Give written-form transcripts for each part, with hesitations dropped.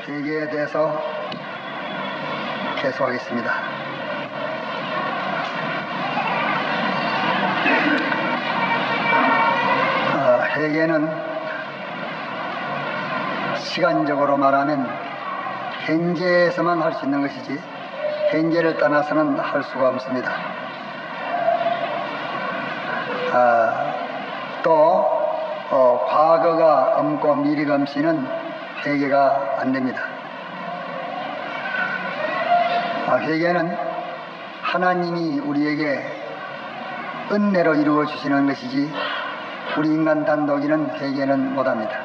회개에 대해서 계속하겠습니다. 회개는 시간적으로 말하면 현재에서만 할 수 있는 것이지 현재를 떠나서는 할 수가 없습니다. 또 과거가 없고 미래가 없이는 회개가 안 됩니다. 회개는 하나님이 우리에게 은혜로 이루어 주시는 것이지 우리 인간 단독이는 회개는 못합니다.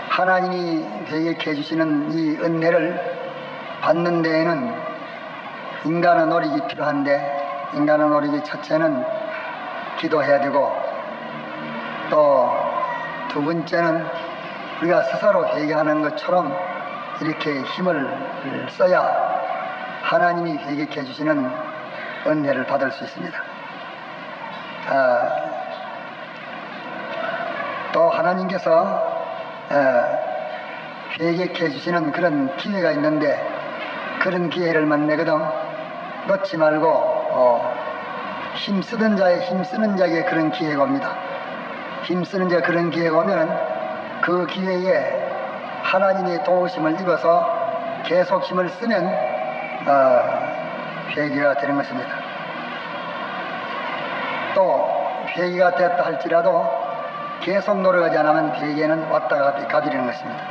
하나님이 회개케 해주시는 이 은혜를 받는 데에는 인간의 노력이 필요한데 인간의 노력의 첫째는 기도해야 되고 또 두 번째는 우리가 스스로 회개하는 것처럼 이렇게 힘을 써야 하나님이 회개케 해주시는 은혜를 받을 수 있습니다. 또 하나님께서 회개케 해주시는 그런 기회가 있는데 그런 기회를 만나거든 놓지 말고 힘쓰는 자의 힘쓰는 자에게 그런 기회가 옵니다. 힘쓰는 자가 그런 기회가 오면 그 기회에 하나님의 도우심을 입어서 계속 힘을 쓰면 회개가 되는 것입니다. 또 회개가 됐다 할지라도 계속 노력하지 않으면 회개는 왔다가 가버리는 것입니다.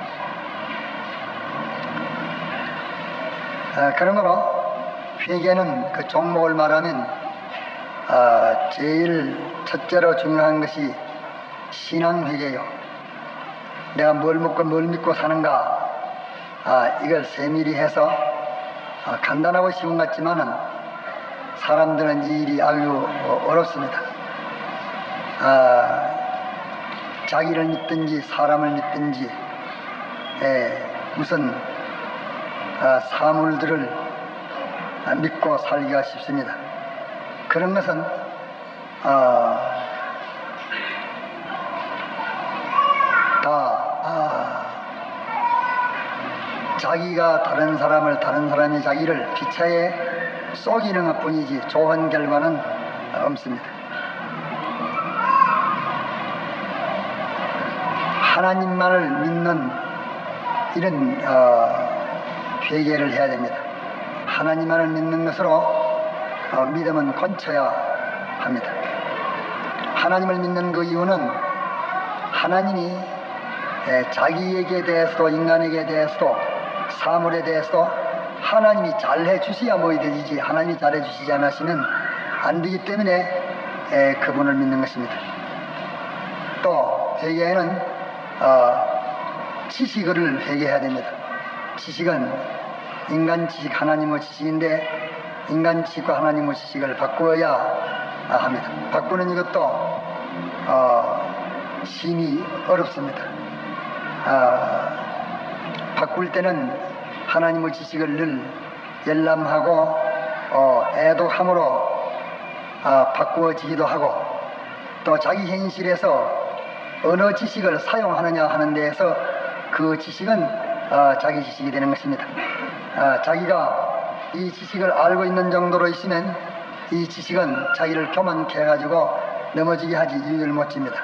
그러므로 회개는 그 종목을 말하면 제일 첫째로 중요한 것이 신앙회개요. 내가 뭘 먹고 뭘 믿고 사는가 이걸 세밀히 해서 간단하고 쉬운 것 같지만은 사람들은 이 일이 아주 어렵습니다. 자기를 믿든지 사람을 믿든지 무슨 사물들을 믿고 살기가 쉽습니다. 그런 것은 자기가 다른 사람이 자기를 피차에 속이는 것 뿐이지 좋은 결과는 없습니다. 하나님만을 믿는 이런 회개를 해야 됩니다. 하나님만을 믿는 것으로 믿음은 건쳐야 합니다. 하나님을 믿는 그 이유는 하나님이 자기에게 대해서도 인간에게 대해서도 사물에 대해서도 하나님이 잘해 주셔야 뭐이 되지 하나님이 잘해 주시지 않으시면 안 되기 때문에 그분을 믿는 것입니다. 또 회개에는 지식을 회개해야 됩니다. 지식은 인간 지식 하나님의 지식인데 인간 지식과 하나님의 지식을 바꾸어야 합니다. 바꾸는 이것도 심히 어렵습니다. 바꿀 때는 하나님의 지식을 늘 열람하고 애독함으로 바꾸어지기도 하고 또 자기 현실에서 어느 지식을 사용하느냐 하는 데에서 그 지식은 자기 지식이 되는 것입니다. 자기가 이 지식을 알고 있는 정도로 있으면 이 지식은 자기를 교만케 해가지고 넘어지게 하지 유익을 못 줍니다.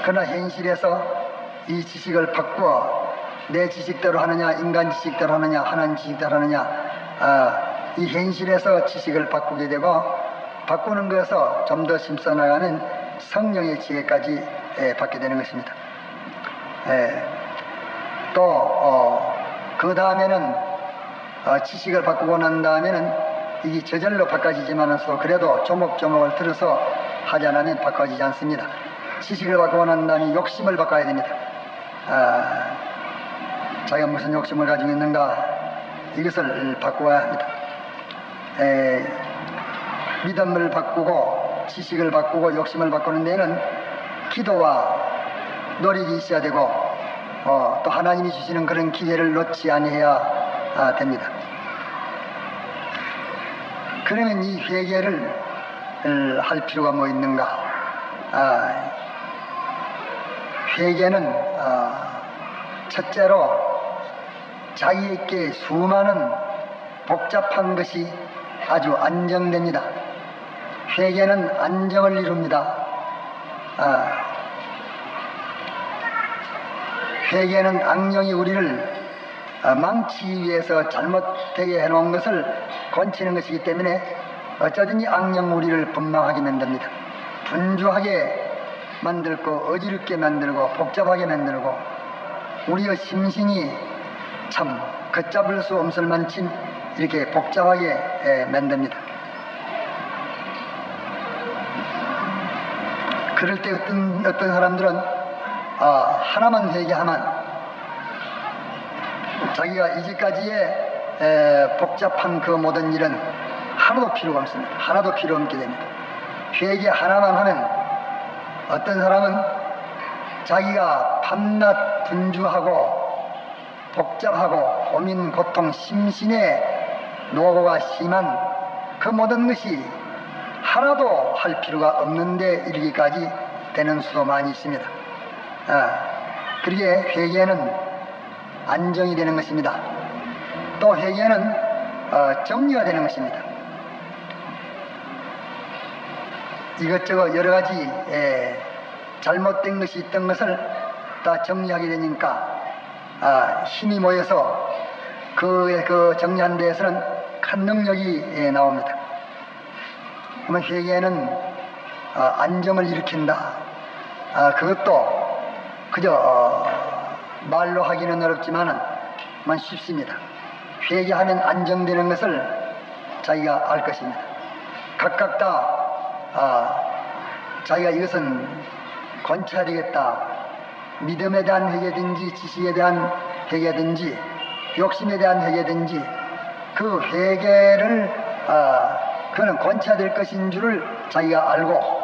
그러나 현실에서 이 지식을 바꾸어 내 지식대로 하느냐 인간 지식대로 하느냐 하나님 지식대로 하느냐 이 현실에서 지식을 바꾸게 되고 바꾸는 것에서 좀 더 심써 나가는 성령의 지혜까지 받게 되는 것입니다. 또 그 다음에는 지식을 바꾸고 난 다음에는 이게 저절로 바꿔지지만서 그래도 조목조목을 들어서 하지 않으면 바꿔지지 않습니다. 지식을 바꾸고 난 다음에 욕심을 바꿔야 됩니다. 자기가 무슨 욕심을 가지고 있는가 이것을 바꾸어야 합니다. 믿음을 바꾸고 지식을 바꾸고 욕심을 바꾸는 데에는 기도와 노력이 있어야 되고 또 하나님이 주시는 그런 기회를 놓지 아니해야 됩니다. 그러면 이 회개를 할 필요가 뭐 있는가? 회개는 첫째로 자기에게 수많은 복잡한 것이 아주 안정됩니다. 회개는 안정을 이룹니다. 회개는 악령이 우리를 망치기 위해서 잘못되게 해놓은 것을 건치는 것이기 때문에 어쩌든지 악령 우리를 분망하게 만듭니다. 분주하게 만들고 어지럽게 만들고 복잡하게 만들고 우리의 심신이 참 걷잡을 수 없을 만큼 이렇게 복잡하게 만듭니다. 그럴 때 어떤 사람들은 하나만 회개하면 자기가 이제까지의 복잡한 그 모든 일은 하나도 필요가 없습니다. 하나도 필요 없게 됩니다. 회개 하나만 하면 어떤 사람은 자기가 밤낮 분주하고 복잡하고 고민, 고통, 심신의 노고가 심한 그 모든 것이 하나도 할 필요가 없는데 이르기까지 되는 수도 많이 있습니다. 그러기에 회개는 안정이 되는 것입니다. 또 회개는 정리가 되는 것입니다. 이것저것 여러 가지 잘못된 것이 있던 것을 다 정리하게 되니까 힘이 모여서 그 정리한 데에서는 큰 능력이 나옵니다. 그러면 회개는 안정을 일으킨다. 그것도 그저 말로 하기는 어렵지만은 쉽습니다. 회개하면 안정되는 것을 자기가 알 것입니다. 각각 다 자기가 이것은 건쳐야 되겠다. 믿음에 대한 회개든지 지식에 대한 회개든지 욕심에 대한 회개든지 그 회개를 그는 건쳐야 될 것인 줄을 자기가 알고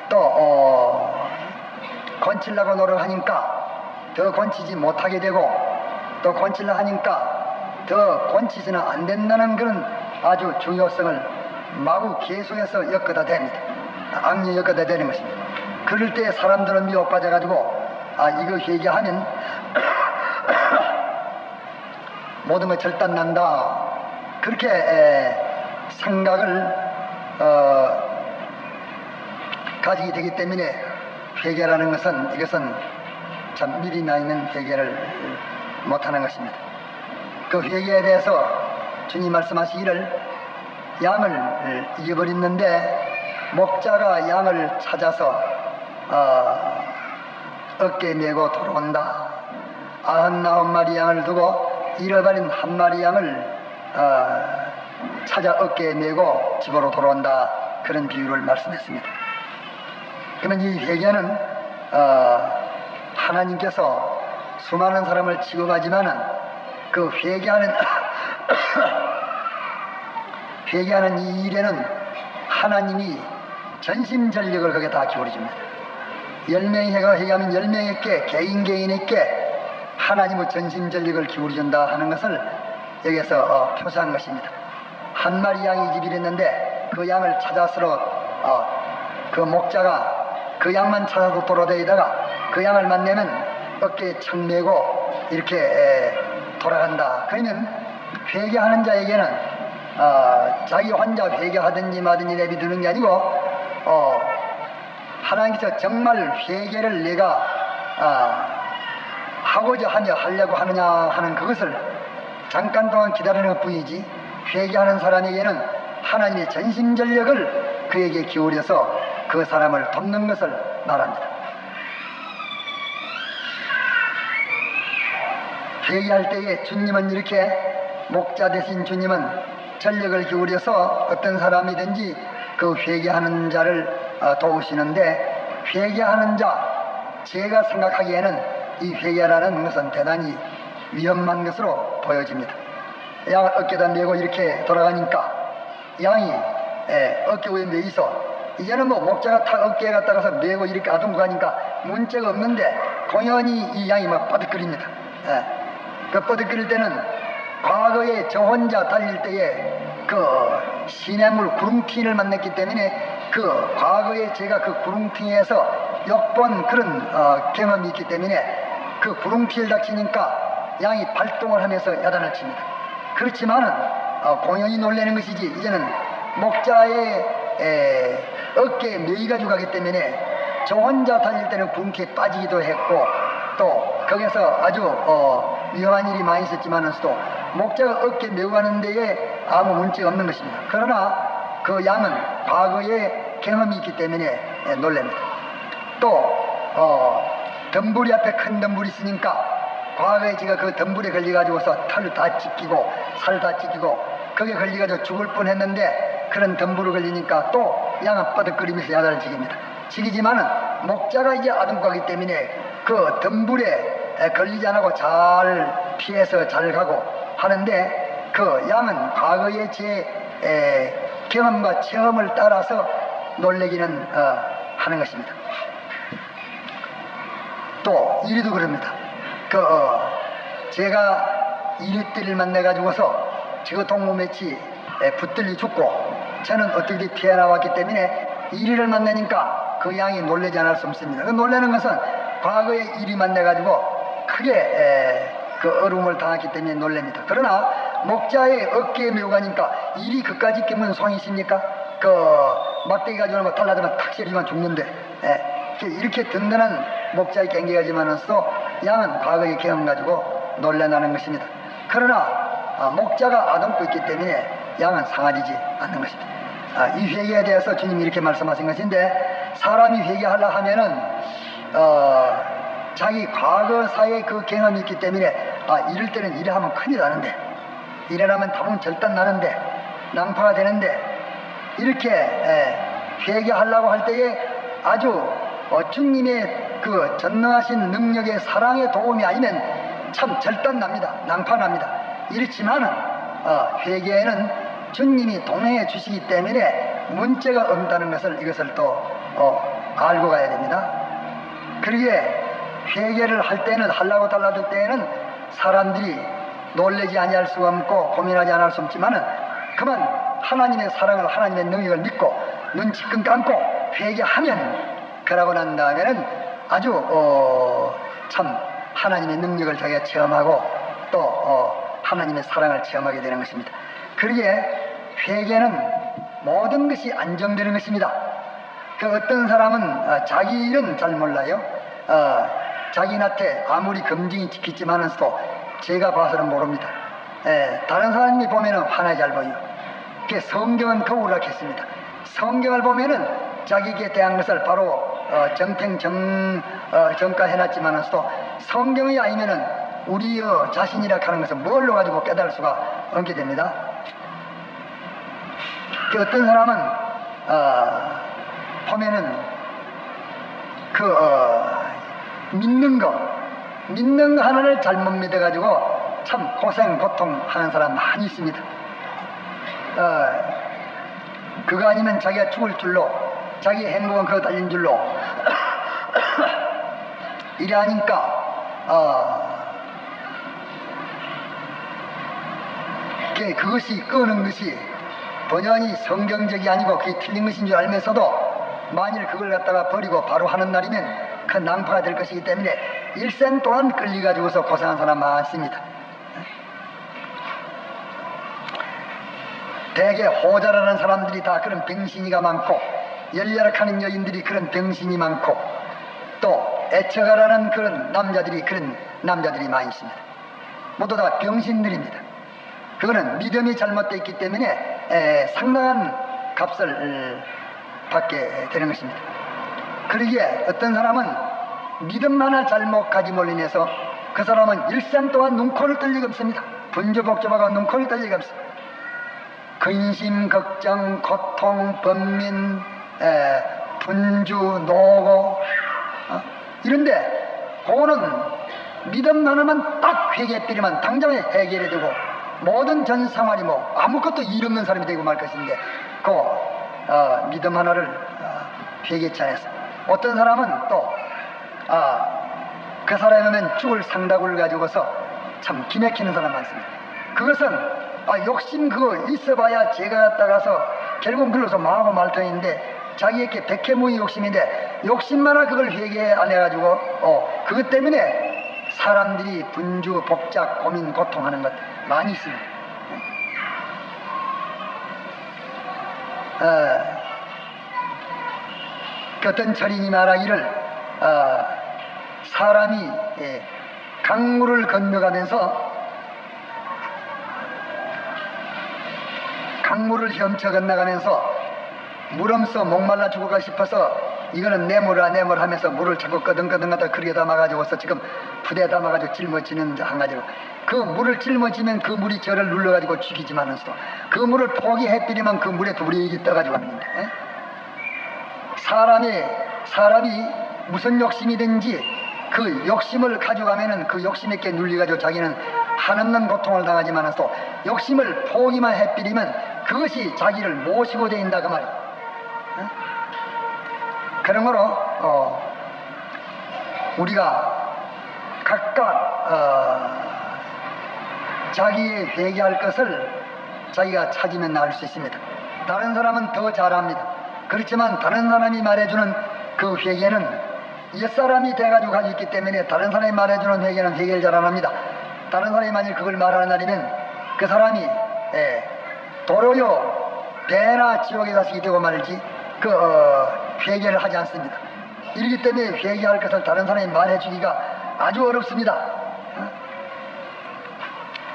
또 건치려고 노력하니까 더 건치지 못하게 되고 또 건치려 하니까 더 건치지는 안 된다는 그런 아주 중요성을 마구 계속해서 엮어다 됩니다. 악령이 엮어다 되는 것입니다. 그럴 때 사람들은 미혹받아가지고 이거 회개하면 모든 것 절단난다. 그렇게 생각을 가지게 되기 때문에 회개라는 것은 이것은 참 미리 나 있는 회개를 못하는 것입니다. 그 회개에 대해서 주님 말씀하시기를 양을 잊어버렸는데 목자가 양을 찾아서 어깨에 메고 돌아온다. 99마리 양을 두고 잃어버린 한 마리 양을 찾아 어깨에 메고 집으로 돌아온다. 그런 비유를 말씀했습니다. 그러면 이 회개는 하나님께서 수많은 사람을 지급하지만은 그 회개하는 회개하는 이 일에는 하나님이 전심전력을 거기에 다 기울여줍니다. 10명이 회개하면 10명에게 개인에게 하나님의 전심전력을 기울여준다 하는 것을 여기서 표시한 것입니다. 한 마리 양이 집이랬는데 그 양을 찾아서로 그 목자가 그 양만 찾아서 돌아다니다가 그 양을 만나면 어깨에 척 메고 이렇게 돌아간다. 그러면 회개하는 자에게는 자기 혼자 회개하든지 마든지 내비두는 게 아니고 하나님께서 정말 회개를 내가 하고자 하며 하려고 하느냐 하는 그것을 잠깐 동안 기다리는 것뿐이지 회개하는 사람에게는 하나님의 전심전력을 그에게 기울여서 그 사람을 돕는 것을 말합니다. 회개할 때에 주님은 이렇게 목자 되신 주님은 전력을 기울여서 어떤 사람이든지 그 회개하는 자를 도우시는데 회개하는 자 제가 생각하기에는 이 회개라는 것은 대단히 위험한 것으로 보여집니다. 양을 어깨에다 메고 이렇게 돌아가니까 양이 어깨 위에 메 있어. 이제는 뭐 목자가 타 어깨에 갖다가서 메고 이렇게 아둥고 가니까 문제가 없는데 공연히 이 양이 막 버득거립니다. 그 버득거릴 때는 과거에 저 혼자 달릴 때에 그 시냇물 구릉팅을 만났기 때문에 그 과거에 제가 그 구릉팅에서 엿본 그런 경험이 있기 때문에 그 구릉피를 닥치니까 양이 발동을 하면서 야단을 칩니다. 그렇지만은 공연히 놀라는 것이지 이제는 목자의 어깨에 매이가지고 가기 때문에 저 혼자 달릴 때는 굶게 빠지기도 했고 또 거기서 아주 위험한 일이 많이 있었지만서도 목자가 어깨에 메고 가는 데에 아무 문제가 없는 것입니다. 그러나 그 양은 과거에 경험이 있기 때문에 놀랍니다. 또 덤불이 앞에 큰 덤불이 있으니까 과거에 제가 그 덤불에 걸려가지고서 털 다 찢기고 살 다 찢기고 거기에 걸려가지고 죽을 뻔했는데 그런 덤불을 걸리니까 또 양은 뻐득거리면서 야단을 치깁니다. 치기지만은 목자가 이제 아동과기 때문에 그 덤불에 걸리지 않고 잘 피해서 잘 가고 하는데 그 양은 과거의 제 경험과 체험을 따라서 놀래기는 하는 것입니다. 또 이리도 그럽니다. 제가 이리떼를 만나가지고서 저 동무매치 붙들려 죽고 저는 어떻게 피해 나왔기 때문에 이리를 만나니까 그 양이 놀라지 않을 수 없습니다. 그 놀라는 것은 과거에 이리 만나가지고 크게 그 어려움을 당했기 때문에 놀랍니다. 그러나 목자의 어깨에 메고 가니까 이리 그까지 끼면 송이십니까? 막대기 가지고 달라지면 탁 세리면 죽는데 이렇게 든든한 목자의 갱기가지만서 양은 과거의 경험 가지고 놀라나는 것입니다. 그러나 목자가 아동고 있기 때문에 양은 상하지 않는 것입니다. 이 회개에 대해서 주님이 이렇게 말씀하신 것인데 사람이 회개하려 하면은 자기 과거사의 그 경험이 있기 때문에 이럴 때는 이래 하면 큰일 나는데 이래라면 답은 절단 나는데 낭파가 되는데 이렇게 회개하려고 할 때에 아주 주님의 그 전능하신 능력의 사랑의 도움이 아니면 참 절단 납니다. 낭파 납니다. 이렇지만은 회개에는 주님이 동행해 주시기 때문에 문제가 없다는 것을 이것을 또 알고 가야 됩니다. 그러기에 회개를 할 때는 하려고 달라들 때에는 사람들이 놀라지 아니할 수 없고 고민하지 않을 수 없지만은 그만 하나님의 사랑을 하나님의 능력을 믿고 눈 지끈 감고 회개하면 그러고 난 다음에는 아주 참 하나님의 능력을 자기가 체험하고 또 하나님의 사랑을 체험하게 되는 것입니다. 그러기에 회개는 모든 것이 안정되는 것입니다. 어떤 사람은 자기 일은 잘 몰라요. 자기한테 아무리 검증이 지켰지만서도 제가 봐서는 모릅니다. 다른 사람이 보면은 하나 잘 보여요. 성경은 더 오락했습니다. 성경을 보면은 자기에게 대한 것을 바로 정가해놨지만서도 성경이 아니면은 우리 자신이라 하는 것을 뭘로 가지고 깨달을 수가 없게 됩니다. 어떤 사람은 보면은 믿는 거 하나를 잘못 믿어가지고 참 고통하는 사람 많이 있습니다. 그거 아니면 자기가 죽을 줄로 자기 행복은 그거 달린 줄로 이래 하니까 그것이 끄는 것이 번연히 성경적이 아니고 그게 틀린 것인 줄 알면서도 만일 그걸 갖다가 버리고 바로 하는 날이면 큰 낭파가 될 것이기 때문에 일생 동안 끌려가지고서 고생한 사람 많습니다. 대개 호자라는 사람들이 다 그런 병신이가 많고 열렬하는 여인들이 그런 병신이 많고 또 애처가라는 그런 남자들이 많이 있습니다. 모두 다 병신들입니다. 그거는 믿음이 잘못되어 있기 때문에 상당한 값을 받게 되는 것입니다. 그러기에 어떤 사람은 믿음 하나 잘못 가짐으로 인해서 그 사람은 일생 동안 눈코를 뜰 리가 없습니다. 분주복잡하고 눈코를 뜰 리가 없습니다. 근심, 걱정, 고통, 번민, 분주, 노고 이런데 그거는 믿음 하나만 딱 회개해버리면 당장에 해결이 되고 모든 전 생활이 아무것도 일 없는 사람이 되고 말 것인데 믿음 하나를 회개치 않았어. 어떤 사람은 또 그 사람이면 죽을 상담을 가지고서 참 기맥히는 사람 많습니다. 그것은 욕심 그거 있어봐야 제가 갔다가서 결국 불러서 망하고 말 터인데 자기에게 백해무의 욕심인데 욕심만아 그걸 회개 안 해가지고 그것 때문에 사람들이 분주, 복작, 고민, 고통하는 것 많이 있습니다. 어떤 철인이 말하기를 사람이 강물을 건너가면서 강물을 헤엄쳐 건너가면서 물 없어 목말라 죽을까 싶어서 이거는 내물아 내물 하면서 물을 자꾸 끄덩끄덩 하다 그릇에 담아가지고서 지금 부대에 담아가지고 짊어지는 한 가지로, 그 물을 짊어지면 그 물이 저를 눌러가지고 죽이지만은서도 그 물을 포기해버리면 그 물에 돌이 떠가지고 하는데, 사람이 무슨 욕심이든지 그 욕심을 가져가면은 그 욕심에게 눌려가지고 자기는 한없는 고통을 당하지만은서도 욕심을 포기만 해버리면 그것이 자기를 모시고 다닌다 그 말이에요. 그러므로 우리가 각각 자기의 회개할 것을 자기가 찾으면 나을 수 있습니다. 다른 사람은 더 잘합니다. 그렇지만 다른 사람이 말해주는 그 회개는 옛사람이 돼가지고 가지고 있기 때문에 다른 사람이 말해주는 회개는 회개를 잘 안합니다. 다른 사람이 만일 그걸 말하는 날이면 그 사람이 도로요 배나 지옥의 자식이 되고 말지 회개를 하지 않습니다. 이렇기 때문에 회개할 것을 다른 사람이 말해주기가 아주 어렵습니다.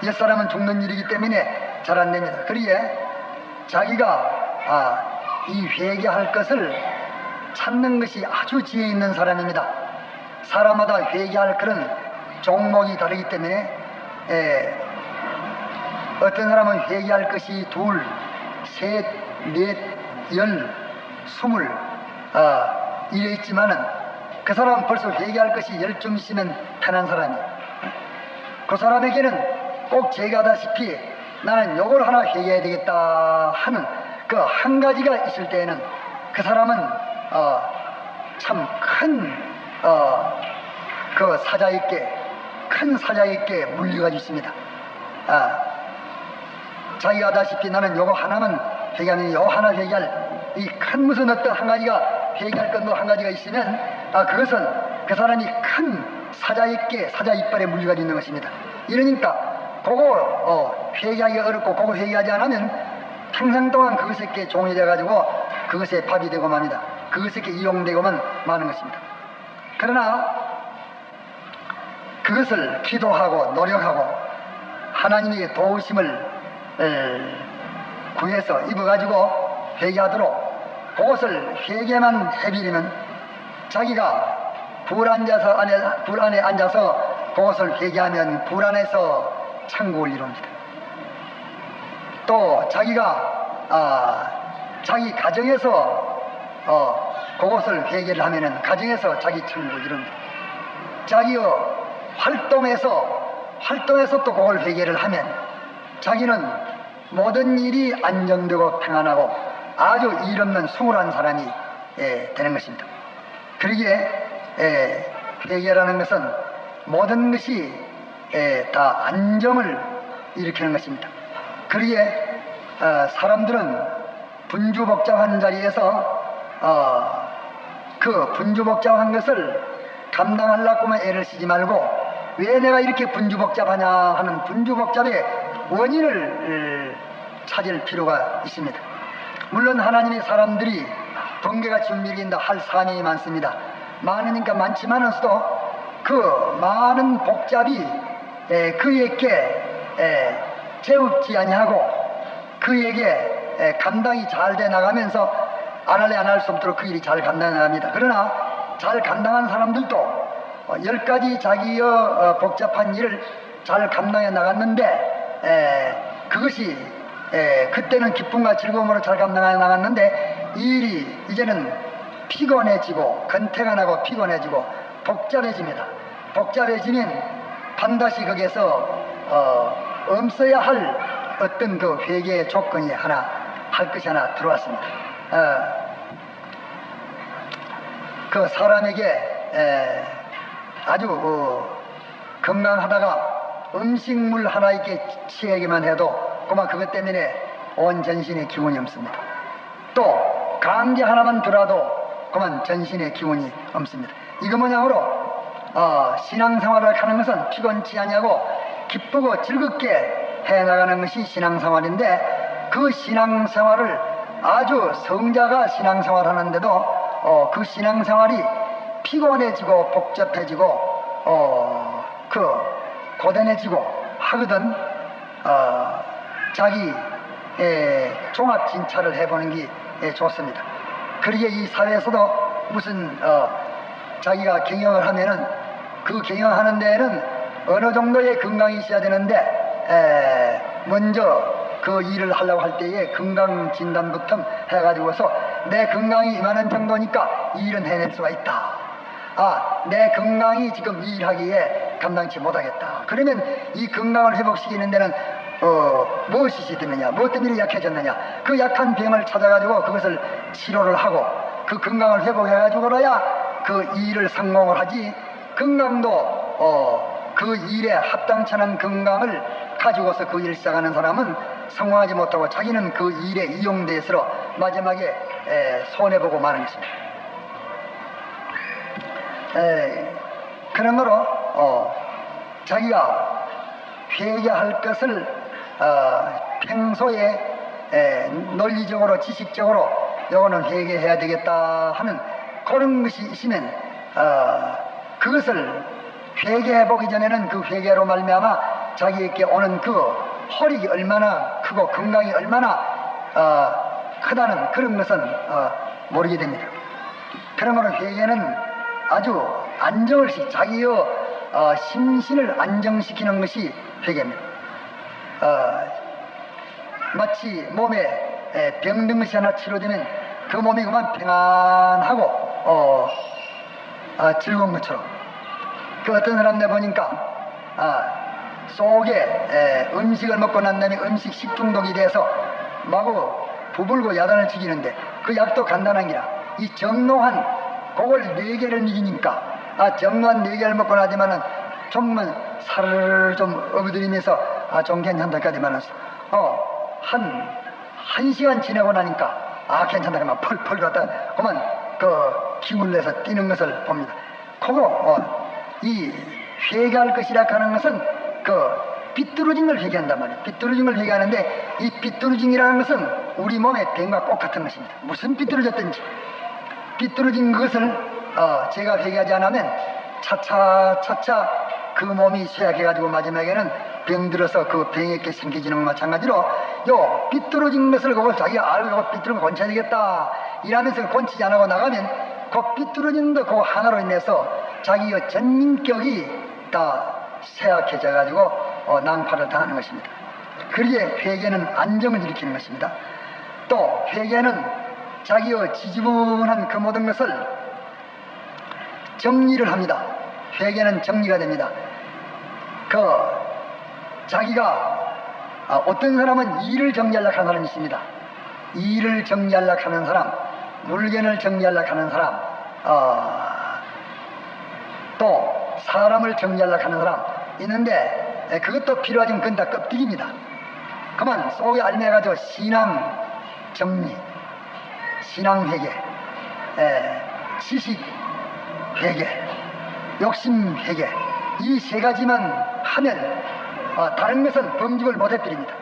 옛사람은 죽는 일이기 때문에 잘 안 됩니다. 그러기에 자기가 이 회개할 것을 찾는 것이 아주 지혜 있는 사람입니다. 사람마다 회개할 그런 종목이 다르기 때문에 어떤 사람은 회개할 것이 둘, 셋, 넷, 열, 스물 이래 있지만은 그 사람은 벌써 회개할 것이 열좀 있으면 편한 사람이에요. 그 사람에게는 꼭 제가 하다시피 나는 요걸 하나 회개해야 되겠다 하는 그 한 가지가 있을 때에는 그 사람은 참 큰 사자 있게 물려가지고 있습니다. 자기가 하다시피 나는 요거 하나만 회개하면 요 하나 회개할 이 큰 무슨 어떤 한 가지가 회개할 것 뭐 한 가지가 있으면 그것은 그 사람이 큰 사자 이빨에 물려가지고 있는 것입니다. 이러니까 그거 회개하기가 어렵고 그거 회개하지 않으면 평생 동안 그것에게 종이 돼가지고 그것에 밥이 되고 맙니다. 그것에게 이용되고만 마는 것입니다. 그러나 그것을 기도하고 노력하고 하나님의 도우심을 구해서 입어가지고 회개하도록 그것을 회개만 해버리면 자기가 불 안에 앉아서 그것을 회개하면 불 안에서 천국을 이룹니다. 또 자기가 자기 가정에서 그것을 회개를 하면은 가정에서 자기 천국을 이룹니다. 자기의 활동에서 또 그걸 회개를 하면 자기는 모든 일이 안정되고 평안하고 아주 일 없는 수월한 사람이 되는 것입니다. 그러기에 회개라는 것은 모든 것이 다 안정을 일으키는 것입니다. 그러기에 사람들은 분주복잡한 자리에서 그 분주복잡한 것을 감당하려고만 애를 쓰지 말고 왜 내가 이렇게 분주복잡하냐 하는 분주복잡의 원인을 찾을 필요가 있습니다. 물론 하나님의 사람들이 번개가 준비된다 할 사명이 많습니다. 많으니까 많지만은서도 그 많은 복잡이 그에게 재웁지 아니하고 그에게 감당이 잘 돼 나가면서 안 할래 안 할 수 없도록 그 일이 잘 감당해 나갑니다. 그러나 잘 감당한 사람들도 10가지 자기의 복잡한 일을 잘 감당해 나갔는데 그것이 그때는 기쁨과 즐거움으로 잘 감당해 나갔는데 이 일이 이제는 피곤해지고 건태가 나고 피곤해지고 복잡해집니다. 복잡해지면 반드시 거기에서 없어야 할 어떤 그 회개의 조건이 하나 할 것이 하나 들어왔습니다. 그 사람에게 아주 건강하다가 음식물 하나 이렇게 취하기만 해도 그만 그것 때문에 온 전신에 기운이 없습니다. 또 감기 하나만 들어도 그만 전신에 기운이 없습니다. 이거 뭐냐므로 신앙생활을 하는 것은 피곤치 아니하고 기쁘고 즐겁게 해나가는 것이 신앙생활인데, 그 신앙생활을 아주 성자가 신앙생활하는데도 그 신앙생활이 피곤해지고 복잡해지고 고단해지고 하거든 자기 종합 진찰을 해보는 게 좋습니다. 그러게 이 사회에서도 무슨 자기가 경영을 하면은 그 경영하는 데에는 어느 정도의 건강이 있어야 되는데 먼저 그 일을 하려고 할 때에 건강진단부터 해가지고서 내 건강이 이만한 정도니까 이 일은 해낼 수가 있다. 내 건강이 지금 이 일하기에 감당치 못하겠다. 그러면 이 건강을 회복시키는 데는 무엇이 되느냐, 무엇 때문에 약해졌느냐, 그 약한 병을 찾아가지고 그것을 치료를 하고 그 건강을 회복해가지고야 그 일을 성공을 하지. 건강도 그 일에 합당치 않은 건강을 가지고서 그 일을 시작하는 사람은 성공하지 못하고 자기는 그 일에 이용돼서 마지막에 손해보고 마는 것입니다. 그런 거로 자기가 회개할 것을 평소에 논리적으로 지식적으로 요거는 회개해야 되겠다 하는 그런 것이 있으면 그것을 회개해보기 전에는 그 회개로 말미암아 자기에게 오는 그 홀이 얼마나 크고 건강이 얼마나 크다는 그런 것은 모르게 됩니다. 그러므로 회개는 아주 안정을 자기의 심신을 안정시키는 것이 회개입니다. 마치 몸에 병든 것이 하나 치료되면 그 몸이 그만 평안하고 즐거운 것처럼, 그 어떤 사람들 보니까 속에 음식을 먹고 난 다음에 음식 식중독이 돼서 마구 부불고 야단을 치기는데 그 약도 간단한 게라 이 정노한 그걸 4개를 먹이니까 정노한 4개를 먹고 나지만은 좀만 살을 좀 업어들이면서 좀 괜찮다까지만은 한 시간 지나고 나니까 괜찮다 그만 펄펄 갔다 그만 그 기운을 내서 뛰는 것을 봅니다. 그거 이 회개할 것이라 하는 것은 그 삐뚤어진 걸 회개한단 말이에요. 삐뚤어진 걸 회개하는데 이 삐뚤어짐이라는 것은 우리 몸의 병과 똑같은 것입니다. 무슨 삐뚤어졌든지 삐뚤어진 것을 제가 회개하지 않으면 차차 그 몸이 쇠약해가지고 마지막에는 병들어서 그 병에게 생기지는 것과 마찬가지로 요 삐뚤어진 것을 그걸 자기가 알고 삐뚤어진 걸 고쳐야 되겠다 이러면서 고치지 않고 나가면 그 삐뚤어진 거 그거 하나로 인해서 자기의 전인격이 다 쇠약해져가지고 낭파를 당하는 것입니다. 그러기에 회개는 안정을 일으키는 것입니다. 또 회개는 자기의 지지분한 그 모든 것을 정리를 합니다. 회개는 정리가 됩니다. 자기가 어떤 사람은 일을 정리하려고 하는 사람이 있습니다. 일을 정리하려고 하는 사람, 물건을 정리하려고 하는 사람, 또 사람을 정리하려고 하는 사람 있는데 그것도 필요하지만 그건 다 껍데기입니다. 그만 속에 알매가지고 신앙 정리, 신앙 회개, 지식 회개, 욕심 회개 이 3가지만 하면 다른 것은 범접을 못 해버립니다.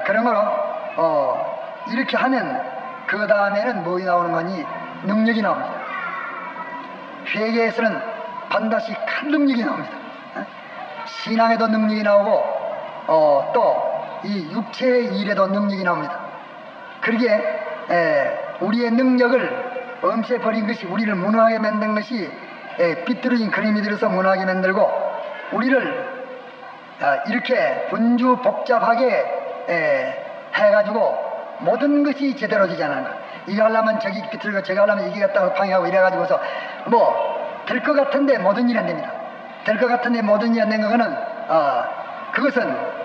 그러므로 이렇게 하면 그 다음에는 뭐가 나오는 거니? 능력이 나옵니다. 회개에서는 반드시 큰 능력이 나옵니다. 신앙에도 능력이 나오고 또 이 육체의 일에도 능력이 나옵니다. 그러기에 우리의 능력을 엄세버린 것이 우리를 무능하게 만든 것이 삐뚤어진 그림이 들어서 무능하게 만들고 우리를 이렇게 분주 복잡하게 해가지고 모든 것이 제대로 되지 않는 것. 이거 하려면 저기 삐뚤고 저거 하려면 이게 갖다가 방해하고 이래가지고서 될 것 같은데 모든 일이 안 됩니다. 될 것 같은데 모든 일이 안 된 거는 그것은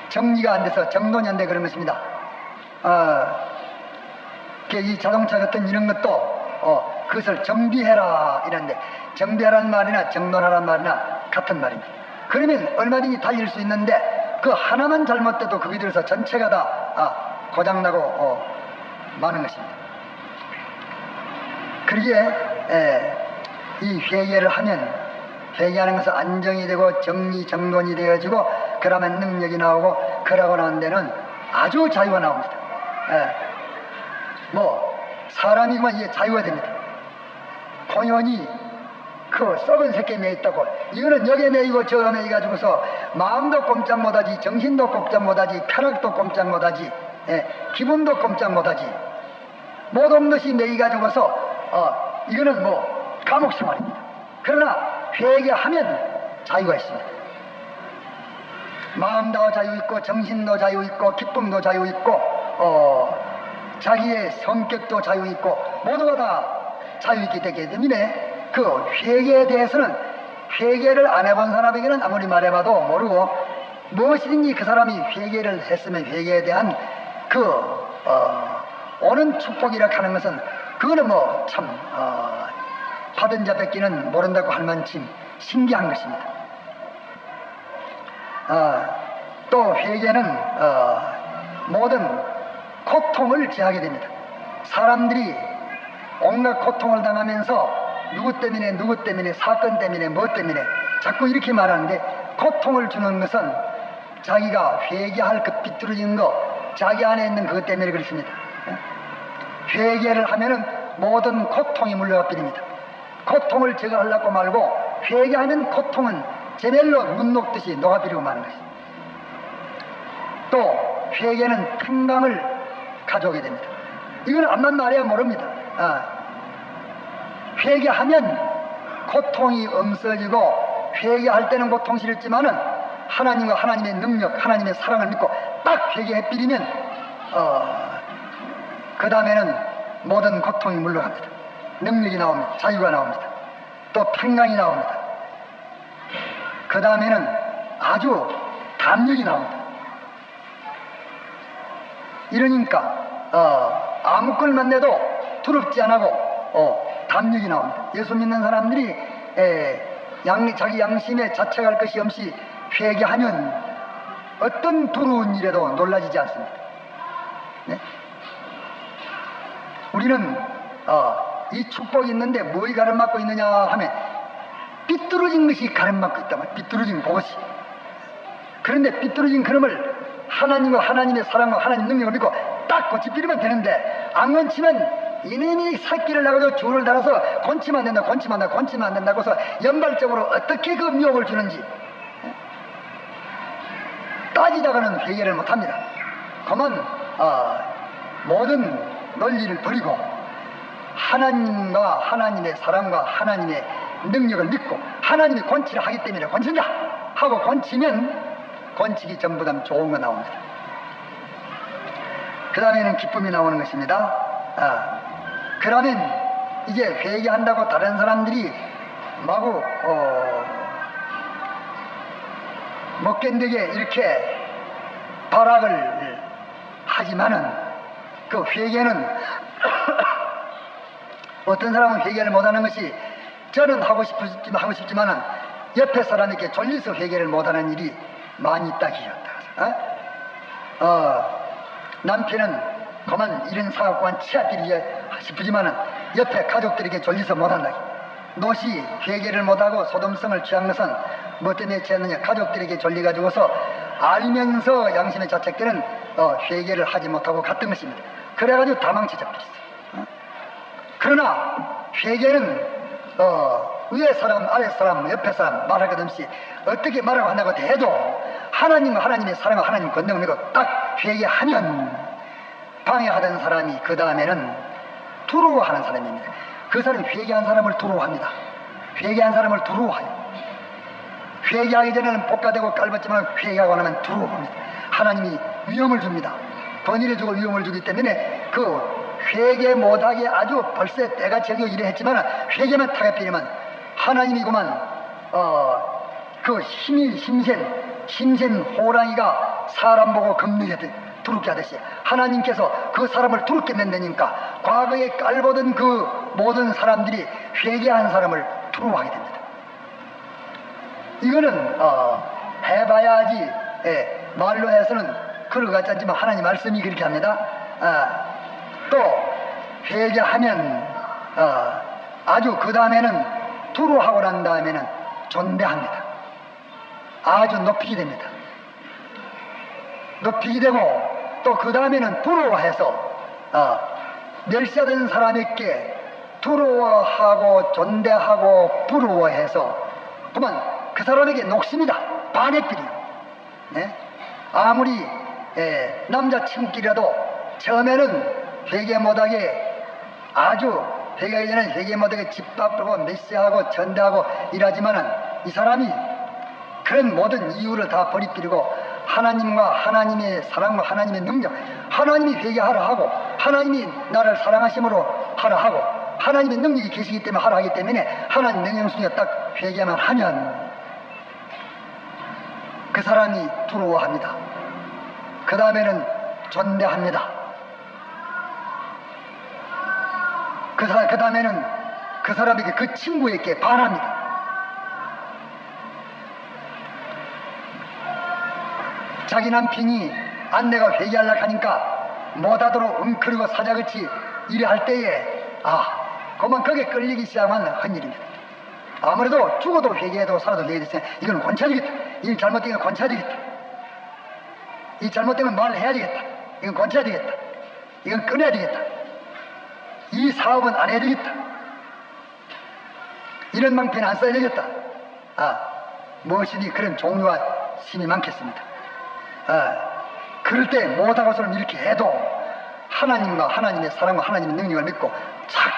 정리가 안 돼서 정돈이 안 돼 그런 것입니다. 이 자동차 같은 이런 것도 그것을 정비해라 이런데 정비하라는 말이나 정돈하라는 말이나 같은 말입니다. 그러면 얼마든지 달릴 수 있는데 그 하나만 잘못돼도 그게 들어서 전체가 다 고장나고 마는 것입니다. 그러기에 이 회개를 하면, 회개하는 것은 안정이 되고 정리정돈이 되어지고, 그러면 능력이 나오고, 그러고 난 데는 아주 자유가 나옵니다. 사람이면 이게 자유가 됩니다. 공연히 그 썩은 새끼에 매 있다고, 이거는 여기에 매이고 저에 매이 가지고서 마음도 꼼짝 못하지, 정신도 꼼짝 못하지, 쾌락도 꼼짝 못하지, 기분도 꼼짝 못하지, 못 없는 것이 매이 가지고서 이거는 감옥 생활입니다. 그러나 회개하면 자유가 있습니다. 마음도 자유 있고, 정신도 자유 있고, 기쁨도 자유 있고, 자기의 성격도 자유 있고, 모두가 다 자유 있기 때문에 그 회개에 대해서는, 회개를 안 해본 사람에게는 아무리 말해봐도 모르고, 무엇이든지 그 사람이 회개를 했으면 회개에 대한 오는 축복이라 하는 것은, 그거는 받은 자 뺏기는 모른다고 할 만큼 신기한 것입니다. 또 회개는 모든 고통을 제하게 됩니다. 사람들이 온갖 고통을 당하면서 누구 때문에, 사건 때문에, 뭐 때문에 자꾸 이렇게 말하는데, 고통을 주는 것은 자기가 회개할 그 삐뚤어진 거, 자기 안에 있는 그것 때문에 그렇습니다. 회개를 하면은 모든 고통이 물러가 버립니다. 고통을 제거하려고 말고, 회개하면 고통은 제멜로 문 녹듯이 녹아버리고 마는 것입니다. 또 회개는 평강을 가져오게 됩니다. 이건 암만 말해야 모릅니다. 회개하면 고통이 없어지고, 회개할 때는 고통이 싫지만은 하나님과 하나님의 능력, 하나님의 사랑을 믿고 딱 회개해버리면 그 다음에는 모든 고통이 물러갑니다. 능력이 나옵니다. 자유가 나옵니다. 또 평강이 나옵니다. 그 다음에는 아주 담력이 나옵니다. 이러니까 아무 걸만 내도 두렵지 않고 담력이 나옵니다. 예수 믿는 사람들이 자기 양심에 자책할 것이 없이 회개하면 어떤 두려운 일에도 놀라지지 않습니다. 네? 우리는 이 축복이 있는데 뭐이 가름막고 있느냐 하면, 삐뚤어진 것이 가름막고 있다면, 삐뚤어진 그것이. 그런데 삐뚤어진 그놈을 하나님과 하나님의 사랑과 하나님 능력을 믿고 딱 고치필이면 되는데, 안 건치면 이놈이 새끼를 나가서 줄을 달아서 건치면 안 된다, 건치면 안 된다고 해서 연발적으로 어떻게 그 미혹을 주는지 따지다가는 회개를 못합니다. 그만 모든 논리를 버리고 하나님과 하나님의 사랑과 하나님의 능력을 믿고, 하나님이 권치를 하기 때문에 권친다 하고 권치면 권치기 전보다 좋은 거 나옵니다. 그 다음에는 기쁨이 나오는 것입니다. 그러면 이제 회개한다고 다른 사람들이 마구 먹겐되게 이렇게 발악을 하지만은, 그 회개는 어떤 사람은 회개를 못하는 것이, 저는 하고 싶지만은 옆에 사람에게 졸려서 회개를 못하는 일이 많이 있다 기었다. 남편은 그만 이런 사고한 치아들이 싶지만은 옆에 가족들에게 졸려서 못한다. 노시 회개를 못하고 소돔성을 취한 것은 뭐 때문에 취했느냐, 가족들에게 졸려가지고서 알면서 양심의 자책들은 회개를 하지 못하고 갔던 것입니다. 그래가지고 다 망쳐져버렸어요. 그러나 회개는 위에 사람, 아래 사람, 옆에 사람 말할 것 없이 어떻게 말하고 한다고 해도 하나님과 하나님의 사랑과 하나님 권능을 믿고 딱 회개하면, 방해하던 사람이 그 다음에는 두려워하는 사람입니다. 그 사람이 회개한 사람을 두려워합니다. 회개한 사람을 두려워해요. 회개하기 전에는 볶아대고 깔봤지만 회개하고 나면 두려워합니다. 하나님이 위험을 줍니다. 번일해 주고 위험을 주기 때문에 그 회개 못하게 아주 벌써 때가 저기 이래 했지만 회개만 타겟비리면 하나님이구만. 그 힘센 호랑이가 사람 보고 겁내게 두렵게 하듯이 하나님께서 그 사람을 두렵게 만드니까 과거에 깔보던 그 모든 사람들이 회개한 사람을 두려워하게 됩니다. 이거는 해봐야지 말로 해서는 그럴 것 같지 않지만 하나님 말씀이 그렇게 합니다. 또 회개하면 아주 그 다음에는 두루하고 난 다음에는 존대합니다. 아주 높이게 됩니다. 높이게 되고 또 그 다음에는 부러워해서 멸시하던 사람에게 두려워하고 존대하고 부러워해서 그러면 그 사람에게 녹습니다. 반해필이요. 네? 아무리 남자친구끼리라도 처음에는 회개 못하게 아주 회개하기 전에 회개 못하게 짓밟고 멸시하고 존대하고 이러지만은 이 사람이 그런 모든 이유를 다 버리필이고 하나님과 하나님의 사랑과 하나님의 능력, 하나님이 회개하라 하고 하나님이 나를 사랑하심으로 하라 하고 하나님의 능력이 계시기 때문에 하라 하기 때문에 하나님 능력 중에 딱 회개만 하면 그 사람이 두려워합니다. 그 다음에는 존대합니다. 그 다음에는 그 사람에게 그 친구에게 반합니다. 자기 남편이 아내가 회개하려고 하니까 못하도록 웅크리고 사자같이 이래 할 때에 그만 거기에 끌리기 시작하면 헛일입니다. 아무래도 죽어도 회개해도 살아도 회개했으면 이건 권쳐야되겠다. 이 잘못된 건 권쳐야 되겠다. 이 잘못된 건 말을 해야 되겠다. 이건 권쳐야 되겠다. 이건 끊어야 되겠다. 이 사업은 안 해야 되겠다. 이런 방편은 안 써야 되겠다. 무엇이니 그런 종류와 심이 많겠습니다. 그럴 때 못하고서는 이렇게 해도 하나님과 하나님의 사랑과 하나님의 능력을 믿고 착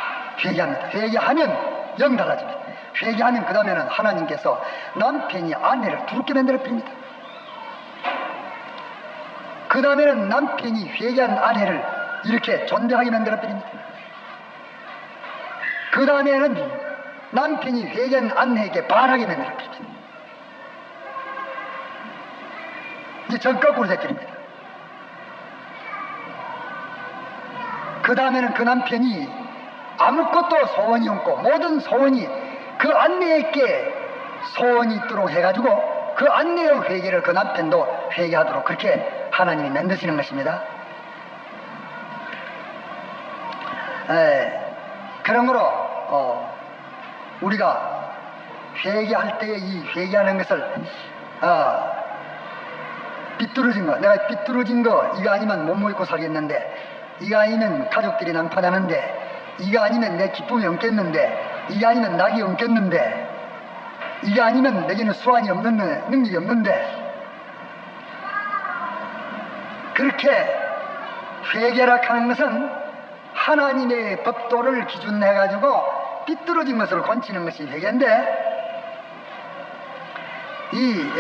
회개합니다. 회개하면 영 달라집니다. 회개하면 그 다음에는 하나님께서 남편이 아내를 두렵게 만들어 버립니다. 그 다음에는 남편이 회개한 아내를 이렇게 존대하게 만들어 버립니다. 그 다음에는 남편이 회개한 아내에게 반하게 만들어 버립니다. 이제 전거꾸로 돼버립니다. 그 다음에는 그 남편이 아무것도 소원이 없고 모든 소원이 그 아내에게 소원이 있도록 해가지고 그 아내의 회개를 그 남편도 회개하도록 그렇게 하나님이 만드시는 것입니다. 그러므로 우리가 회개할 때에 이 회개하는 것을 삐뚤어진 거, 내가 삐뚤어진 거 이거 아니면 못 먹고 살겠는데, 이거 아니면 가족들이 난파하는데, 이거 아니면 내 기쁨이 없겠는데, 이거 아니면 낙이 없겠는데, 이거 아니면 내게는 수완이 없는 능력이 없는데, 그렇게 회개라 하는 것은 하나님의 법도를 기준해가지고 삐뚤어진 것을 건치는 것이 회개인데, 이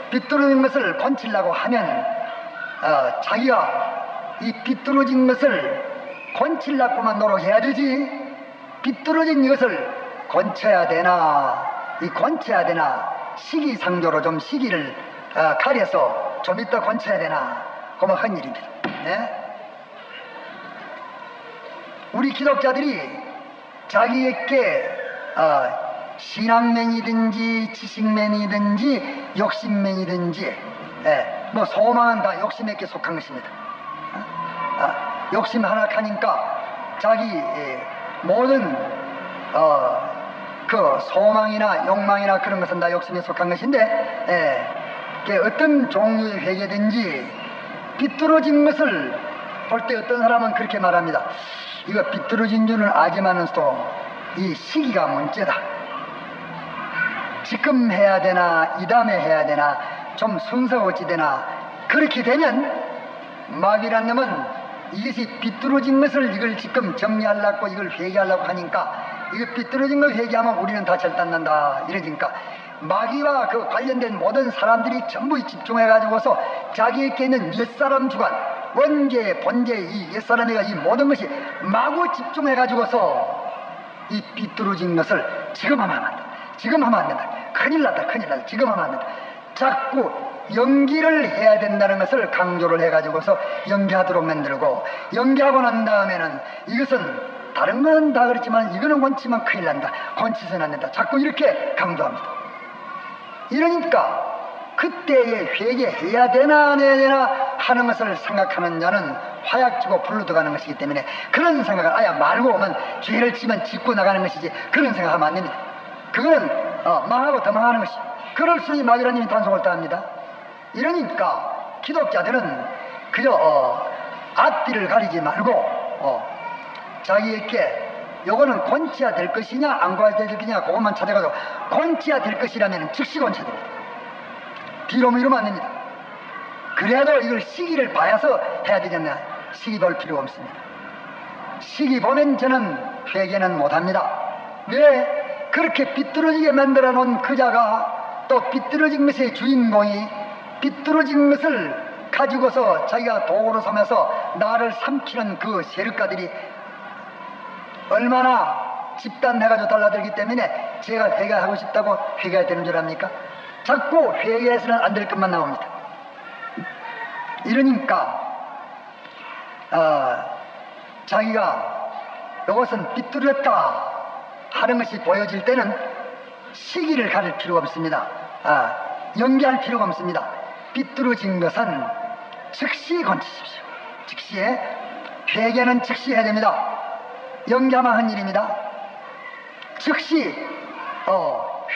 삐뚤어진 것을 건치려고 하면 자기가 이 삐뚤어진 것을 건치려고만 노력해야 되지, 삐뚤어진 이것을 건쳐야 되나, 이 건쳐야 되나, 시기상조로 좀 시기를 가려서 좀 이따 건쳐야 되나, 그만 헛일입니다. 네? 우리 기독자들이 자기에게 신앙면이든지 지식면이든지 욕심면이든지 뭐 소망은 다 욕심에게 속한 것입니다. 욕심 하나 하니까 자기 모든 그 소망이나 욕망이나 그런 것은 다 욕심에 속한 것인데 어떤 종류의 회개든지 삐뚤어진 것을 볼 때 어떤 사람은 그렇게 말합니다. 이거 삐뚤어진 줄은 알지만은도 이 시기가 문제다. 지금 해야 되나 이 다음에 해야 되나 좀 순서가 어찌 되나, 그렇게 되면 마귀란 놈은 이것이 삐뚤어진 것을 이걸 지금 정리하려고 이걸 회개하려고 하니까, 이거 삐뚤어진 걸 회개하면 우리는 다 절단난다 이러니까 마귀와 그 관련된 모든 사람들이 전부 집중해가지고서 자기에게 있는 옛사람 주관, 원죄, 본죄, 이 옛사람이가 이 모든 것이 마구 집중해가지고서 이 삐뚤어진 것을 지금 하면 안 된다, 지금 하면 안 된다, 큰일 났다, 큰일 났다, 지금 하면 안 된다, 자꾸 연기를 해야 된다는 것을 강조를 해가지고서 연기하도록 만들고, 연기하고 난 다음에는 이것은 다른 건 다 그렇지만 이거는 건치면 큰일 난다, 건치서는 안 된다, 자꾸 이렇게 강조합니다. 이러니까 그때에 회개해야 되나 안 해야 되나 하는 것을 생각하는 자는 화약지고 불로 들어가는 것이기 때문에 그런 생각을 아예 말고 오면 죄를 지면 짚고 나가는 것이지, 그런 생각하면 안 됩니다. 그거는 망하고 더 망하는 것이. 그럴수록 마귀라님이 단속을 따합니다. 이러니까 기독자들은 그저 앞뒤를 가리지 말고 자기에게 요거는 권치야 될 것이냐 안 권치야 될 것이냐 그것만 찾아가지고 권치야 될 것이라면 즉시 권쳐야 됩니다. 뒤로 미루면 안 됩니다. 그래도 이걸 시기를 봐서 해야 되잖아요. 시기 볼 필요가 없습니다. 시기 보면 저는 회개는 못합니다. 왜? 그렇게 삐뚤어지게 만들어 놓은 그자가 또 삐뚤어진 것의 주인공이 삐뚤어진 것을 가지고서 자기가 도구로 삼아서 나를 삼키는 그 세력가들이 얼마나 집단해가지고 달라들기 때문에 제가 회개하고 싶다고 회개해야 되는 줄 압니까? 자꾸 회개해서는 안 될 것만 나옵니다. 이러니까 자기가 이것은 삐뚤었다 하는 것이 보여질 때는 시기를 가릴 필요가 없습니다. 연기할 필요가 없습니다. 삐뚤어진 것은 즉시 건치십시오. 즉시에 회개는 즉시 해야 됩니다. 연기하면 한 일입니다. 즉시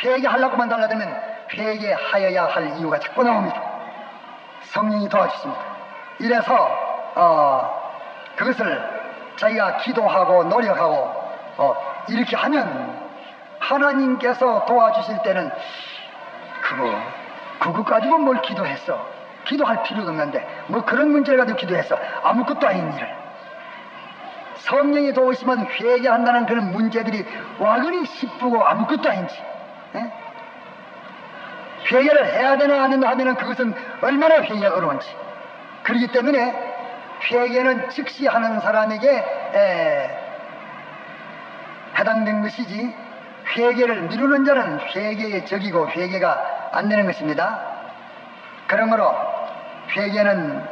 회개하려고만 달라들면 회개하여야 할 이유가 자꾸 나옵니다. 성령이 도와주십니다. 이래서 그것을 자기가 기도하고 노력하고 이렇게 하면 하나님께서 도와주실 때는 그거 가지고 뭘 기도했어. 기도할 필요가 없는데 뭐 그런 문제를 가지고 기도했어. 아무것도 아닌 일을 성령이 도우시면 회개한다는 그런 문제들이 와그리 십부고 아무것도 아닌지 회개를 해야 되나 안 되나 하면은 그것은 얼마나 회개가 어려운지. 그렇기 때문에 회개는 즉시 하는 사람에게 해당된 것이지 회개를 미루는 자는 회개의 적이고 회개가 안 되는 것입니다. 그러므로 회개는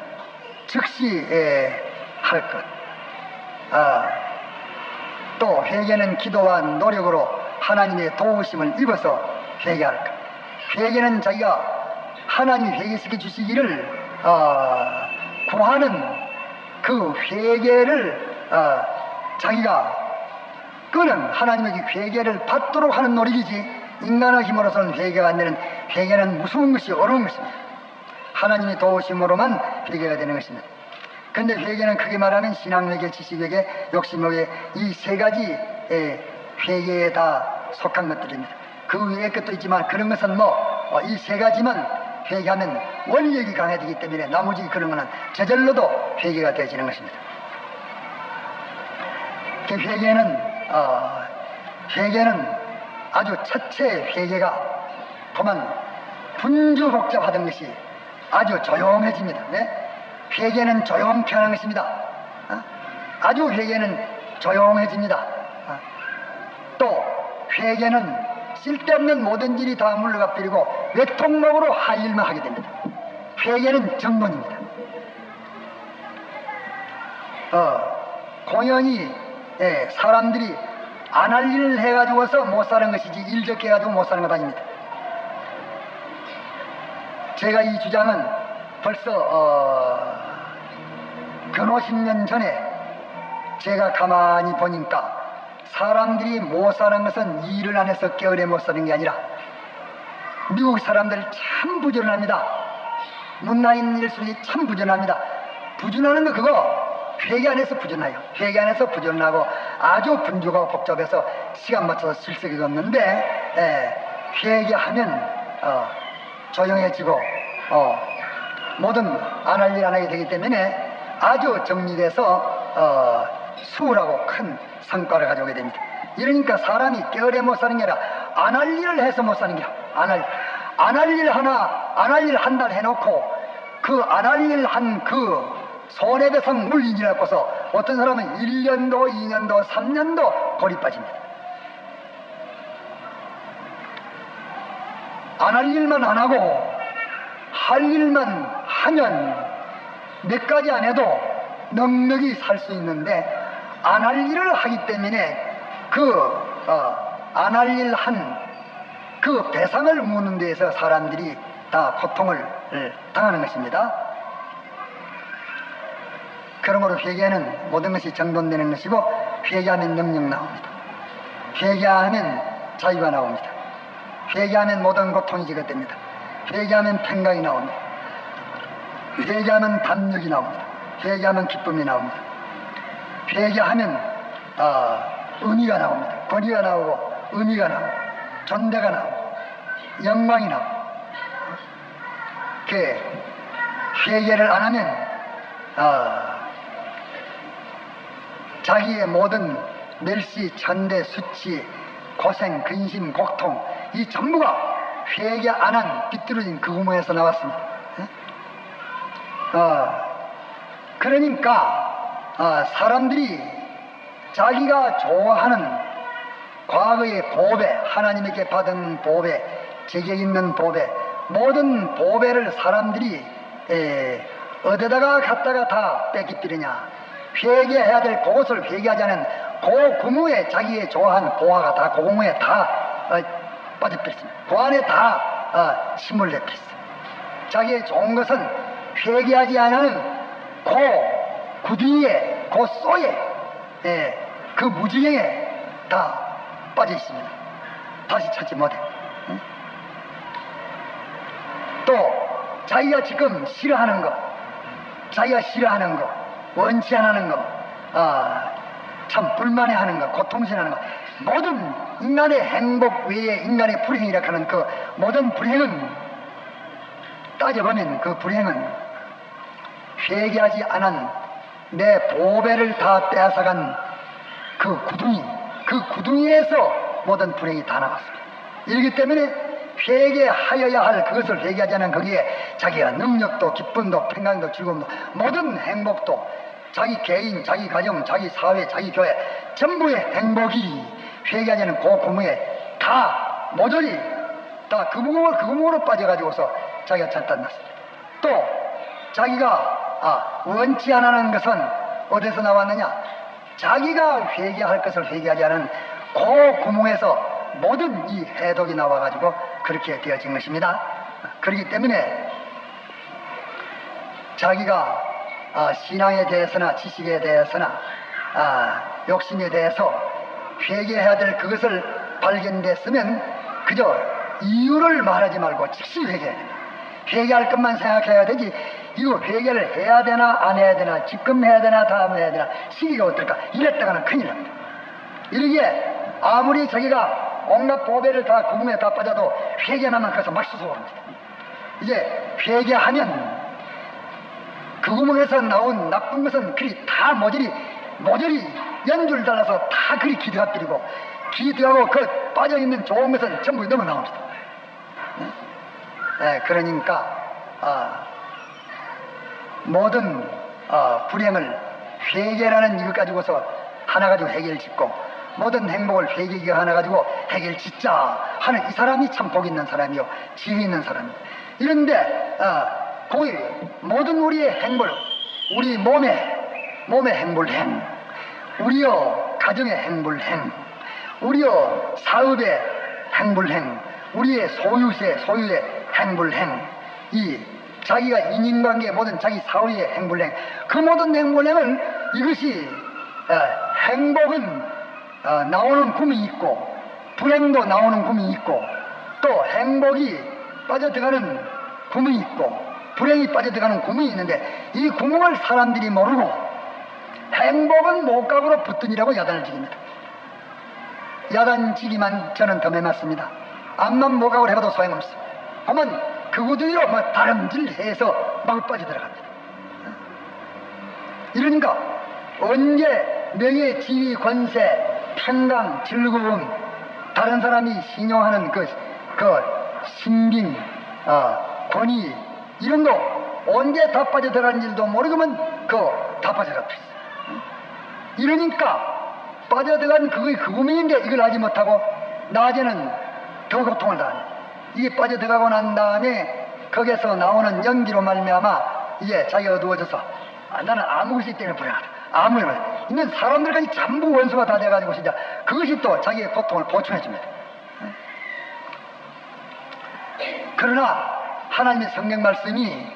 즉시 할 것. 또 회개는 기도와 노력으로 하나님의 도우심을 입어서 회개할 것. 회개는 자기가 하나님이 회개시켜 주시기를 구하는 그 회개를 자기가 그는 하나님에게 회개를 받도록 하는 노력이지 인간의 힘으로서는 회개가 안 되는 회개는 무서운 것이 어려운 것입니다. 하나님의 도우심으로만 회개가 되는 것입니다. 그런데 회개는 크게 말하면 신앙회개, 지식회개, 욕심회개 이 세 가지 회개에 다 속한 것들입니다. 그 외의 것도 있지만 그런 것은 이 세 가지만 회개하면 원력이 강해지기 때문에 나머지 그런 것은 저절로도 회개가 되어지는 것입니다. 그 회개는 아주 첫째 회개가 보면 분주복잡하던 것이 아주 조용해집니다. 네? 회개는 조용케 하는 것입니다. 아주 회개는 조용해집니다. 또 회개는 쓸데없는 모든 일이 다 물러가 버리고 외통목으로 할 일만 하게 됩니다. 회개는 정론입니다. 공연히 사람들이 안 할 일을 해가지고서 못 사는 것이지 일 적게 해가지고 못 사는 것 아닙니다. 제가 이 주장은 벌써 근호 10년 전에 제가 가만히 보니까 사람들이 못 사는 것은 일을 안 해서 게으르게 못 사는 게 아니라 미국 사람들 참 부지런합니다. 문화인 일순이 참 부지런합니다. 부지런하는 거 그거 회개 안 해서 부지런해요. 회개 안 해서 부지런하고 아주 분주하고 복잡해서 시간 맞춰서 실속이 없는데 회개하면 조용해지고 모든 안 할 일 안 하게 되기 때문에 아주 정리돼서 수월하고 큰 성과를 가져오게 됩니다. 이러니까 사람이 게으르게 못 사는 게 아니라 안 할 일을 해서 못 사는 게 아니라 안 할 일 한 달 해놓고 그 안 할 일 한 그 손해배상 물인이라 고서 어떤 사람은 1년도, 2년도, 3년도 골이 빠집니다. 안 할 일만 안 하고 할 일만 하면 몇 가지 안 해도 넉넉히 살 수 있는데 안 할 일을 하기 때문에 안 할 일 한 그 배상을 묻는 데에서 사람들이 다 고통을 당하는 것입니다. 그러므로 회개는 모든 것이 정돈되는 것이고 회개하면 능력 나옵니다. 회개하면 자유가 나옵니다. 회개하면 모든 고통이 지거됩니다. 회개하면 평강이 나옵니다. 회개하면 담력이 나옵니다. 회개하면 기쁨이 나옵니다. 회개하면 의미가 나옵니다. 권위가 나오고 의미가 나오고 존대가 나오고 영광이 나오고. 그 회개를 안 하면 자기의 모든 멸시, 천대, 수치, 고생, 근심, 고통 이 전부가 회개 안 한 비뚤어진 그 구멍에서 나왔습니다. 그러니까 사람들이 자기가 좋아하는 과거의 보배, 하나님에게 받은 보배, 제격 있는 보배, 모든 보배를 사람들이 어디다가 갖다가 다 뺏기뜨리냐. 회개해야 될 그것을 회개하지 않은 그 구멍에 자기의 좋아하는 보화가 다 그 구멍에 다 빠져버렸습니다. 그 안에 다 침을 내뺐어요. 자기의 좋은 것은 회개하지 않은 그 구덩이에, 그 쏘에, 그 무지경에 다 빠져 있습니다. 다시 찾지 못해. 또 자기가 지금 싫어하는 거, 자기가 싫어하는 거, 원치 않는 거, 참 불만해하는 거, 고통스러워하는 거, 모든 인간의 행복 외에 인간의 불행이라 하는 그 모든 불행은 따져보면 그 불행은 회개하지 않은 내 보배를 다 빼앗아간 그 구덩이, 그 구덩이에서 모든 불행이 다 나왔습니다. 이렇기 때문에 회개하여야 할 그것을 회개하지 않은 거기에 자기가 능력도 기쁨도 평강도 즐거움도 모든 행복도 자기 개인, 자기 가정, 자기 사회, 자기 교회 전부의 행복이 회개하지 않은 그 구멍에 다 모조리 다 그 구멍으로 빠져가지고서 자기가 절단났습니다. 또 자기가 원치 않는 것은 어디서 나왔느냐? 자기가 회개할 것을 회개하지 않은 그 구멍에서 모든 이 해독이 나와가지고 그렇게 되어진 것입니다. 그렇기 때문에 자기가 신앙에 대해서나 지식에 대해서나 욕심에 대해서 회개해야 될 그것을 발견됐으면 그저 이유를 말하지 말고 즉시 회개해야 됩니다. 회개할 것만 생각해야 되지 이거 회개를 해야 되나 안 해야 되나 지금 해야 되나 다음 해야 되나 시기가 어떨까 이랬다가는 큰일 납니다. 이러기에 아무리 자기가 온갖 보배를 다 구멍에 다 빠져도 회개하면 그래서 막 솟아오릅니다. 이제 회개하면 그 구멍에서 나온 나쁜 것은 그리 다 모조리 연줄 달라서 다 그리 기대가 뿌리고 기대하고 그 빠져있는 좋은 것은 전부 넘어 나옵니다. 그러니까 모든 불행을 회개라는 이것 가지고서 하나 가지고 해결 짓고 모든 행복을 회개기가 하나 가지고 해결 짓자 하는 이 사람이 참 복 있는 사람이요 지혜 있는 사람이요. 이런데 거기 모든 우리의 행복, 우리 몸의 행불행, 우리의 가정의 행불행, 우리의 사업의 행불행, 우리의 소유의 행불행, 이 자기가 인연관계 모든 자기 사회의 행불행, 그 모든 행불행은 이것이 행복은 나오는 구멍이 있고 불행도 나오는 구멍이 있고 또 행복이 빠져들어가는 구멍이 있고 불행이 빠져들어가는 구멍이 있는데 이 구멍을 사람들이 모르고 행복은 목각으로 붙으니라고 야단을 지깁니다. 야단지기만 저는 더 매맞습니다. 앞만 목각으로 해봐도 소용없어. 그러면 그 구덩이로 막 다름질해서 막 빠져들어갑니다. 이러니까 언제 명예, 지위, 권세, 평강, 즐거움, 다른 사람이 신용하는 그 신빙, 권위 이런 거 언제 다 빠져들어가는 일도 모르고만 다 빠져들어가 있어. 이러니까 빠져들어간 그게 그 구멍인데 이걸 알지 못하고 낮에는 더 고통을 당하네. 이게 빠져들어가고 난 다음에 거기에서 나오는 연기로 말미암아 이게 자기가 어두워져서 나는 아무 것이 때문에 불행하다. 아무 말 있는 사람들까지 전부 원수가 다 돼가지고 진짜 그것이 또 자기의 고통을 보충해 줍니다. 그러나 하나님의 성경 말씀이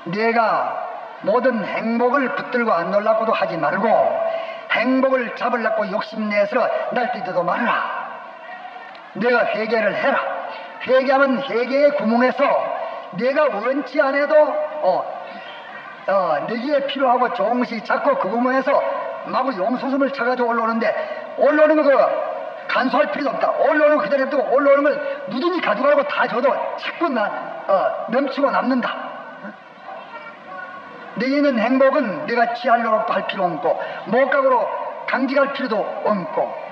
내가 모든 행복을 붙들고 안 놀라고도 하지 말고 행복을 잡으려고 욕심내서 날뛰지도 말아라. 내가 회개를 해라. 회개하면 회개의 구멍에서 내가 원치 않아도 내게 필요하고 좋은 것이 자꾸 그 구멍에서 마구 용솟음을 쳐가지고 올라오는데, 올라오는 거 간소할 필요도 없다. 올라오는 거 그대로 두고 올라오는 걸 누구든지 가져가라고 다 줘도 자꾸 넘치고 남는다. 내게 있는 행복은 내가 취하려고 할 필요 없고 목각으로 강직할 필요도 없고,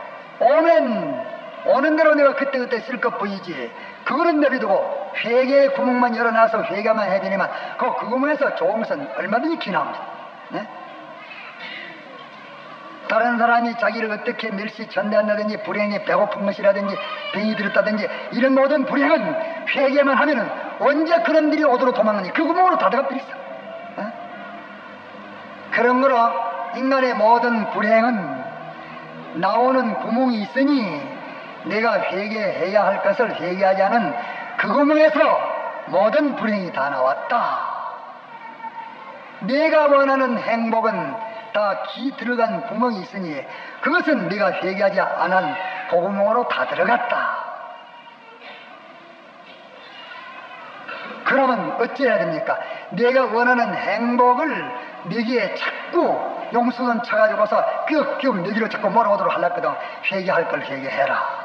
오는 대로 내가 그때그때 쓸 것 뿐이지. 그거는 내비두고 회개의 구멍만 열어놔서 회개만 해야 되니만 그 구멍에서 좋은 것은 얼마든지 기나옵니다. 네? 다른 사람이 자기를 어떻게 멸시 전대한다든지 불행에 배고픈 것이라든지 병이 들었다든지 이런 모든 불행은 회개만 하면은 언제 그놈들이 어디로 도망가니 그 구멍으로 다 들어가 버렸어. 네? 그런 거로 인간의 모든 불행은 나오는 구멍이 있으니 내가 회개해야 할 것을 회개하지 않은 그 구멍에서 모든 불행이 다 나왔다. 내가 원하는 행복은 다 기 들어간 구멍이 있으니 그것은 내가 회개하지 않은 그 구멍으로 다 들어갔다. 그러면 어찌해야 됩니까? 내가 원하는 행복을 내게 자꾸 용수는 쳐가지고서 꾹꾹 내기로 자꾸 몰아오도록 하려거든. 회개할 걸 회개해라.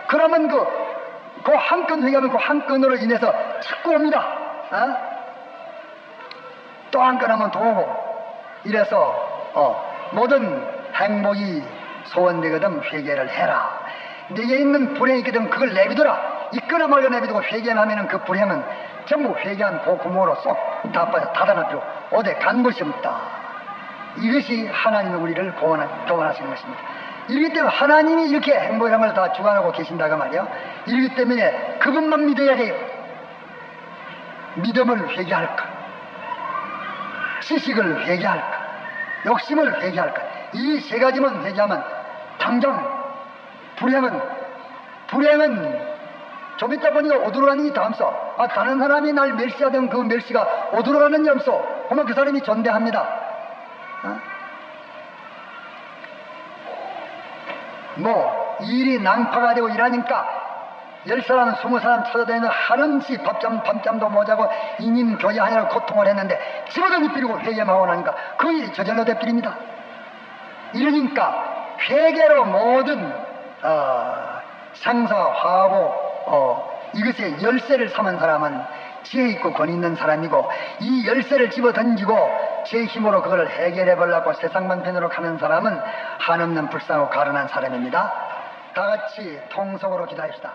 그러면 그 한 건 회개하면 그 한 건으로 인해서 자꾸 옵니다. 또 한 건 하면 또 오고. 이래서 모든 행복이 소원되거든. 회개를 해라. 내게 있는 불행이 있거든. 그걸 내비둬라. 있거나 말거나 내비두고 회개만 하면은 그 불행은 전부 회개한 그 구멍으로 쏙 다 빠져 닫아놔도 어디 간 곳이 없다. 이것이 하나님이 우리를 구원하시는 것입니다. 이렇기 때문에 하나님이 이렇게 행복이란 걸 다 주관하고 계신다고 말이요. 이렇기 때문에 그분만 믿어야 돼요. 믿음을 회개할 것, 지식을 회개할 것, 욕심을 회개할 것. 이 세 가지만 회개하면 당장 불행은 좀 있다 보니까 어디로 가는지 다 없어. 다른 사람이 날 멸시하던 그 멸시가 어디로 가는지 없어. 그러면 그 사람이 존대합니다. 일이 난파가 되고 이러니까 10사람, 20사람 찾아다니는 하는시 밤잠도 못 자고 이님 교제하느라고 고통을 했는데 집어던지 빌고 회개하고 나니까 그 일이 저절로 돼버립니다. 이러니까 회개로 모든 상사, 화보, 이것의 열쇠를 삼은 사람은 지혜 있고 권 있는 사람이고, 이 열쇠를 집어던지고 제 힘으로 그걸 해결해 보려고 세상 방편으로 가는 사람은 한없는 불쌍하고 가련한 사람입니다. 다 같이 통성으로 기도합시다.